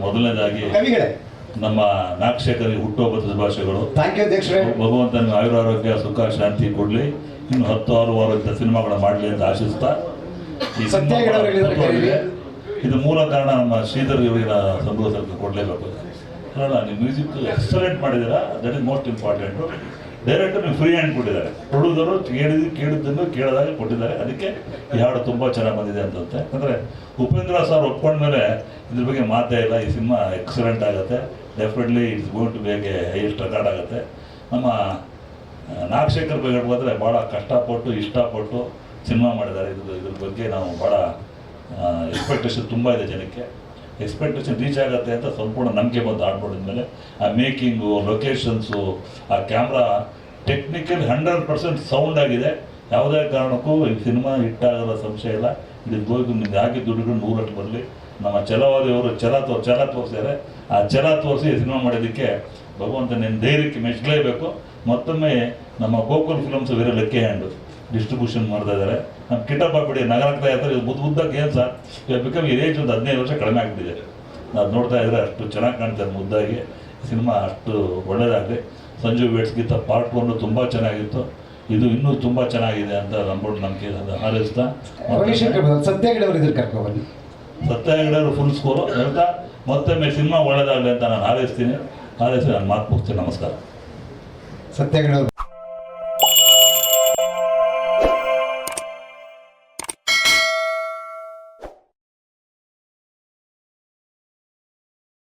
ಮೊದಲನೇದಾಗಿ ನಮ್ಮ ನಾಗಶೇಖರಿಗೆ ಹುಟ್ಟುಹಬ್ಬದ ಶುಭಾಶಯಗಳು. ಭಗವಂತನ ಆಯುರಾರೋಗ್ಯ ಸುಖ ಶಾಂತಿ ಕೊಡ್ಲಿ, ಇನ್ನು 10 ವಾರದ ಸಿನಿಮಾಗಳ ಮಾಡಲಿ ಅಂತ ಆಶಿಸ್ತಾ ಇದು ಮೂಲ ಕಾರಣ ನಮ್ಮ ಶ್ರೀಧರ್ ಇವರಿನ ಸಂತೋಷಕ್ಕೆ ಕೊಡಲೇಬೇಕು. ಕಾರಣ ನೀವು ಮ್ಯೂಸಿಕ್ ಎಕ್ಸಲೆಂಟ್ ಮಾಡಿದ್ದೀರಾ, that is most important. Director ನೀವು ಫ್ರೀ ಹ್ಯಾಂಡ್ ಕೊಟ್ಟಿದ್ದಾರೆ, ಪ್ರೊಡ್ಯೂಸರು ಕೇಳಿದ್ದನ್ನು ಕೇಳಿದಾಗ ಕೊಟ್ಟಿದ್ದಾರೆ. ಅದಕ್ಕೆ ಈ ಹಾಡು ತುಂಬ ಚೆನ್ನಾಗಿ ಬಂದಿದೆ ಅಂತಂತೆ. ಯಾಕಂದರೆ ಉಪೇಂದ್ರ ಸರ್ ಒಪ್ಕೊಂಡ್ಮೇಲೆ ಇದ್ರ ಬಗ್ಗೆ ಮಾತೇ ಇಲ್ಲ. ಈ ಸಿನಿಮಾ ಎಕ್ಸಲೆಂಟ್ ಆಗುತ್ತೆ, definitely it's going to break highest record ಆಗುತ್ತೆ. ನಮ್ಮ ನಾಗಶೇಖರ್ ಬಗ್ಗೆ ಹೇಳ್ಬೋದ್ರೆ ಭಾಳ ಕಷ್ಟಪಟ್ಟು ಇಷ್ಟಪಟ್ಟು ಸಿನಿಮಾ ಮಾಡಿದ್ದಾರೆ. ಇದ್ರ ಬಗ್ಗೆ ನಾವು ಭಾಳ ಎಕ್ಸ್ಪೆಕ್ಟೇಷನ್ ತುಂಬ ಇದೆ ಜನಕ್ಕೆ. ಎಕ್ಸ್ಪೆಕ್ಟೇಷನ್ ರೀಚ್ ಆಗುತ್ತೆ ಅಂತ ಸಂಪೂರ್ಣ ನಂಬಿಕೆ ಬಂದು ಆಡ್ಬೋಡಿದ ಮೇಲೆ ಆ ಮೇಕಿಂಗು, ಲೊಕೇಶನ್ಸು, ಆ ಕ್ಯಾಮ್ರಾ ಟೆಕ್ನಿಕಲ್ 100% ಸೌಂಡ್ ಆಗಿದೆ. ಯಾವುದೇ ಕಾರಣಕ್ಕೂ ಈ ಸಿನಿಮಾ ಹಿಟ್ಟಾಗಲ್ಲ, ಸಂಶಯ ಇಲ್ಲ. ಇದು ಹೋಗಿ ನಿಮ್ಗೆ ಹಾಕಿ ದುಡ್ಡುಗಳು 100 ಬರಲಿ. ನಮ್ಮ ಛಲವಾದಿಯವರು ಛಲ ತೋರಿಸಿದ್ದಾರೆ. ಆ ಛಲ ತೋರಿಸಿ ಸಿನಿಮಾ ಮಾಡೋದಕ್ಕೆ ಭಗವಂತ ನಿನ್ನ ಧೈರ್ಯಕ್ಕೆ ಮೆಚ್ಚಲೇಬೇಕು. ಮತ್ತೊಮ್ಮೆ ನಮ್ಮ Gokul films very lucky hand distribution ಮಾಡ್ತಾ ಇದ್ದಾರೆ. ನಮ್ಮ ಕಿಟ್ಟಪ್ಪ ಬಿಡಿ ನಗರಾಗ್ತಾ ಇರ್ತಾರೆ. ಇದು ಮುದ್ದಕ್ಕೆ ಏನು ಸರ್ ಬಿಕಮ್ ಏಜ್ ಒಂದು 15 ವರ್ಷ ಕಡಿಮೆ ಆಗಿಬಿಟ್ಟಿದೆ. ನಾವು ನೋಡ್ತಾ ಇದ್ರೆ ಅಷ್ಟು ಚೆನ್ನಾಗಿ ಕಾಣ್ತಾರೆ ಮುದ್ದಾಗಿ. ಸಿನಿಮಾ ಅಷ್ಟು ಒಳ್ಳೆಯದಾಗಲಿ. ಸಂಜು ವೇಟ್ಸ್ಗಿಂತ ಪಾರ್ಟ್ 1 ತುಂಬ ಚೆನ್ನಾಗಿತ್ತು, ಇದು ಇನ್ನೂ ತುಂಬ ಚೆನ್ನಾಗಿದೆ ಅಂತ ನಂಬಿಕೆ ಹಾರೈಸ್ತಾ ಸತ್ಯಾಗ್ರಹರು ಫುಲ್ ಸ್ಕೋರು ಹೇಳ್ತಾ ಮತ್ತೊಮ್ಮೆ ಸಿನಿಮಾ ಒಳ್ಳೆಯದಾಗಲಿ ಅಂತ ನಾನು ಹಾರೈಸ್ತೀನಿ. ನಾನು ಮಾತು ಮುಗಿಸ್ತೀನಿ. ನಮಸ್ಕಾರ. ಸತ್ಯಾಗ್ರಹ